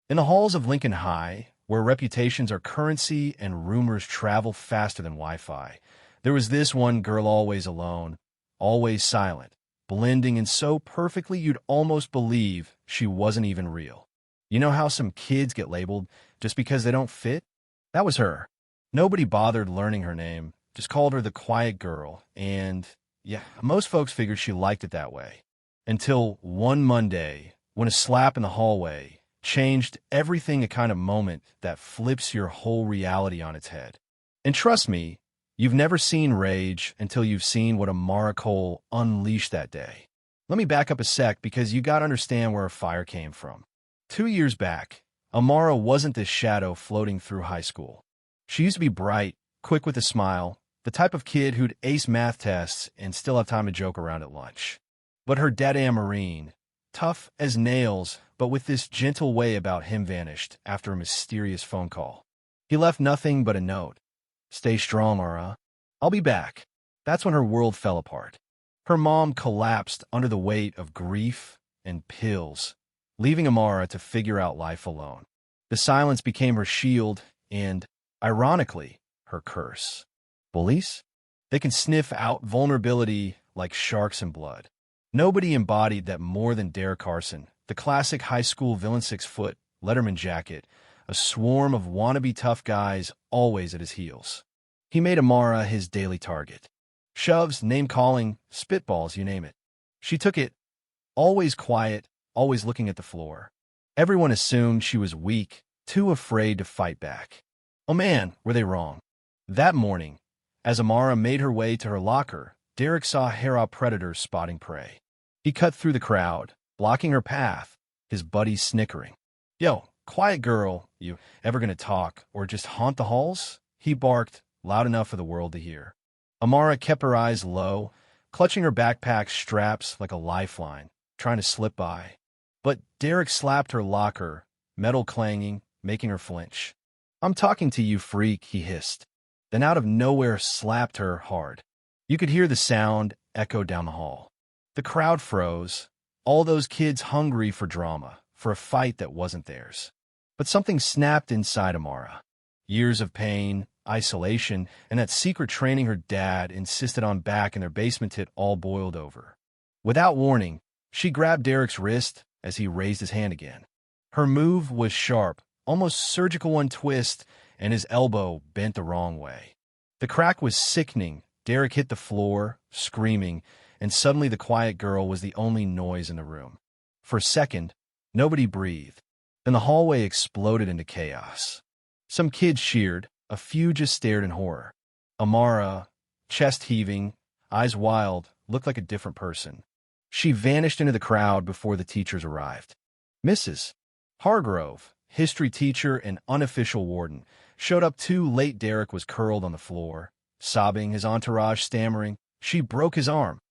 In the halls of Lincoln High, where reputations are currency and rumors travel faster than Wi-Fi, there was this one girl always alone, always silent, blending in so perfectly you'd almost believe she wasn't even real. You know how some kids get labeled just because they don't fit? That was her. Nobody bothered learning her name, just called her the quiet girl, and yeah, most folks figured she liked it that way. Until one Monday, when a slap in the hallway changed everything, a kind of moment that flips your whole reality on its head. And trust me, you've never seen rage until you've seen what Amara Cole unleashed that day. Let me back up a sec because you gotta understand where a fire came from. 2 years back, Amara wasn't this shadow floating through high school. She used to be bright, quick with a smile, the type of kid who'd ace math tests and still have time to joke around at lunch. But her dad Marine, tough as nails, but with this gentle way about him, vanished after a mysterious phone call. He left nothing but a note. "Stay strong, Mara. I'll be back." That's when her world fell apart. Her mom collapsed under the weight of grief and pills, leaving Amara to figure out life alone. The silence became her shield and, ironically, her curse. Bullies? They can sniff out vulnerability like sharks in blood. Nobody embodied that more than Derek Carson, the classic high school villain, 6 foot, Letterman jacket, a swarm of wannabe tough guys always at his heels. He made Amara his daily target. Shoves, name-calling, spitballs, you name it. She took it, always quiet, always looking at the floor. Everyone assumed she was weak, too afraid to fight back. Oh man, were they wrong. That morning, as Amara made her way to her locker, Derek saw hera predators spotting prey. He cut through the crowd, blocking her path, his buddies snickering. "Yo, quiet girl, you ever gonna talk or just haunt the halls?" he barked, loud enough for the world to hear. Amara kept her eyes low, clutching her backpack straps like a lifeline, trying to slip by. But Derek slapped her locker, metal clanging, making her flinch. "I'm talking to you, freak," he hissed. Then out of nowhere slapped her hard. You could hear the sound echo down the hall. The crowd froze, all those kids hungry for drama, for a fight that wasn't theirs. But something snapped inside Amara. Years of pain, isolation, and that secret training her dad insisted on back in their basement hit all boiled over. Without warning, she grabbed Derek's wrist as he raised his hand again. Her move was sharp, almost surgical, one twist, and his elbow bent the wrong way. The crack was sickening. Derek hit the floor, screaming, and suddenly the quiet girl was the only noise in the room. For a second, nobody breathed. Then the hallway exploded into chaos. Some kids cheered, a few just stared in horror. Amara, chest heaving, eyes wild, looked like a different person. She vanished into the crowd before the teachers arrived. Mrs. Hargrove, history teacher and unofficial warden, showed up too late. Derek was curled on the floor, sobbing, his entourage stammering. She broke his arm.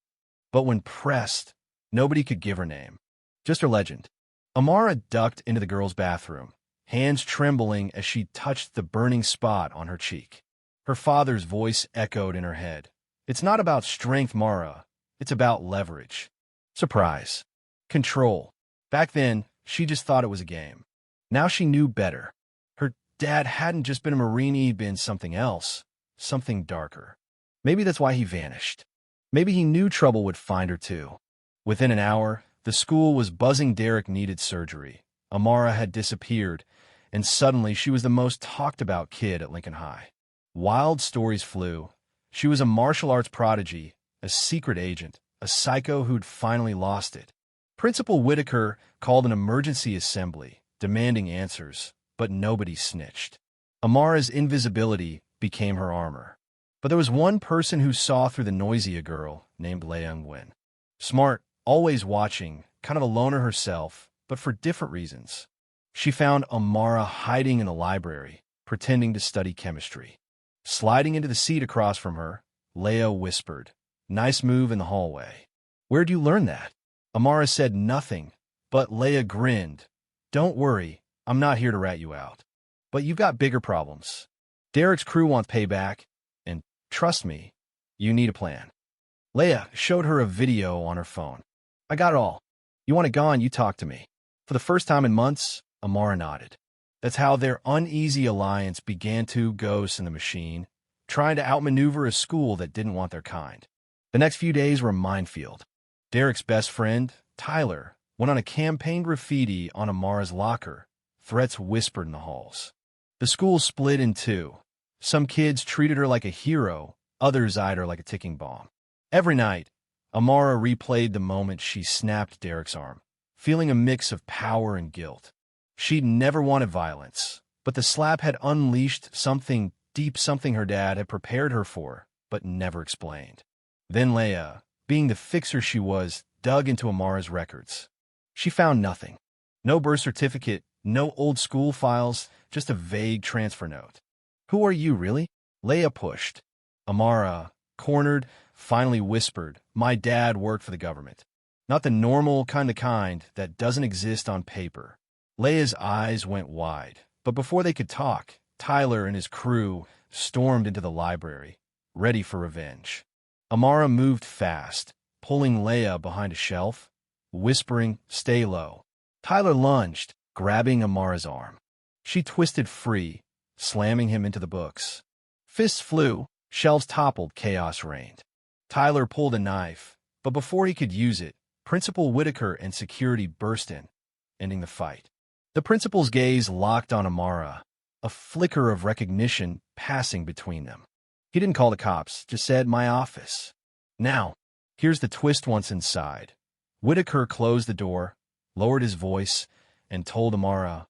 But when pressed, nobody could give her name, just her legend. Amara ducked into the girls' bathroom, hands trembling as she touched the burning spot on her cheek. Her father's voice echoed in her head. "It's not about strength, Mara. It's about leverage. Surprise. Control." Back then, she just thought it was a game. Now she knew better. Her dad hadn't just been a Marine, he'd been something else, something darker. Maybe that's why he vanished. Maybe he knew trouble would find her too. Within an hour, the school was buzzing. Derek needed surgery. Amara had disappeared, and suddenly she was the most talked about kid at Lincoln High. Wild stories flew. She was a martial arts prodigy, a secret agent, a psycho who'd finally lost it. Principal Whitaker called an emergency assembly, demanding answers, but nobody snitched. Amara's invisibility became her armor. But there was one person who saw through the noisy, a girl named Leia Nguyen. Smart, always watching, kind of a loner herself, but for different reasons. She found Amara hiding in the library, pretending to study chemistry. Sliding into the seat across from her, Leia whispered, "Nice move in the hallway." "Where'd you learn that?" Amara said nothing, but Leia grinned. "Don't worry, I'm not here to rat you out. But you've got bigger problems. Derek's crew wants payback, and trust me, you need a plan." Leia showed her a video on her phone. "I got it all. You want it gone, you talk to me." For the first time in months, Amara nodded. That's how their uneasy alliance began. Two ghosts in the machine, trying to outmaneuver a school that didn't want their kind. The next few days were a minefield. Derek's best friend, Tyler, went on a campaign graffiti on Amara's locker, threats whispered in the halls. The school split in two. Some kids treated her like a hero, others eyed her like a ticking bomb. Every night, Amara replayed the moment she snapped Derek's arm, feeling a mix of power and guilt. She'd never wanted violence, but the slap had unleashed something deep, something her dad had prepared her for, but never explained. Then Leah, being the fixer she was, dug into Amara's records. She found nothing. No birth certificate, no old school files, just a vague transfer note. Who are you, really? Leah pushed. Amara, cornered, finally whispered, my dad worked for the government. Not the normal kind that doesn't exist on paper. Leah's eyes went wide, but before they could talk, Tyler and his crew stormed into the library, ready for revenge. Amara moved fast, pulling Leah behind a shelf, whispering, stay low. Tyler lunged, grabbing Amara's arm. She twisted free, slamming him into the books. Fists flew, shelves toppled, chaos reigned. Tyler pulled a knife, but before he could use it, Principal Whitaker and security burst in, ending the fight. The principal's gaze locked on Amara, a flicker of recognition passing between them. He didn't call the cops, just said, my office. Now, here's the twist once inside. Whitaker closed the door, lowered his voice, and told Amara,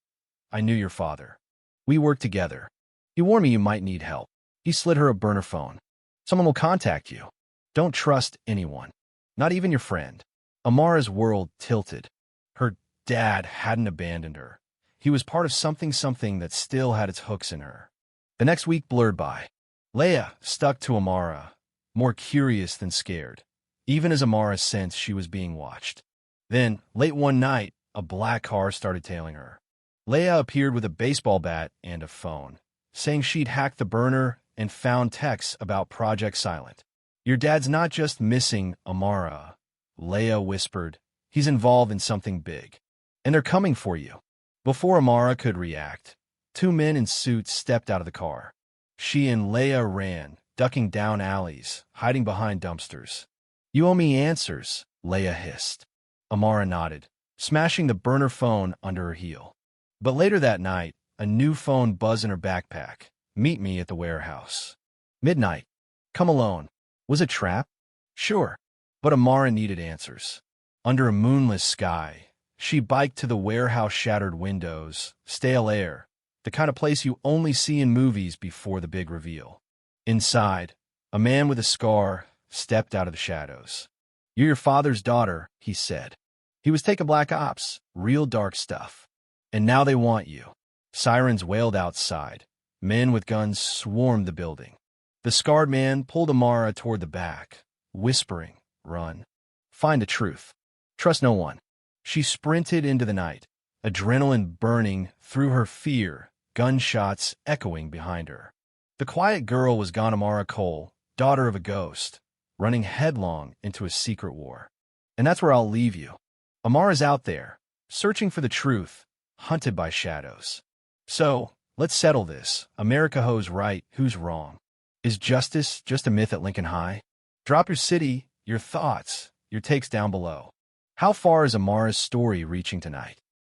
I knew your father. We worked together. He warned me you might need help. He slid her a burner phone. Someone will contact you. Don't trust anyone, not even your friend. Amara's world tilted. Her dad hadn't abandoned her. He was part of something that still had its hooks in her. The next week blurred by. Leah stuck to Amara, more curious than scared, even as Amara sensed she was being watched. Then, late one night, a black car started tailing her. Leah appeared with a baseball bat and a phone, saying she'd hacked the burner and found texts about Project Silent. Your dad's not just missing Amara, Leah whispered. He's involved in something big. And they're coming for you. Before Amara could react, two men in suits stepped out of the car. She and Leah ran, ducking down alleys, hiding behind dumpsters. You owe me answers, Leah hissed. Amara nodded, smashing the burner phone under her heel. But later that night, a new phone buzzed in her backpack. Meet me at the warehouse. Midnight. Come alone. Was it a trap? Sure. But Amara needed answers. Under a moonless sky, she biked to the warehouse, shattered windows, stale air, the kind of place you only see in movies before the big reveal. Inside, a man with a scar stepped out of the shadows. You're your father's daughter, he said. He was taking black ops, real dark stuff. And now they want you. Sirens wailed outside. Men with guns swarmed the building. The scarred man pulled Amara toward the back, whispering, run. Find the truth. Trust no one. She sprinted into the night, adrenaline burning through her fear, gunshots echoing behind her. The quiet girl was gone. Amara Cole, daughter of a ghost, running headlong into a secret war. And that's where I'll leave you. Amara's out there, searching for the truth, hunted by shadows. So, let's settle this. America Ho's right, who's wrong? Is justice just a myth at Lincoln High? Drop your city, your thoughts, your takes down below. How far is Amara's story reaching tonight?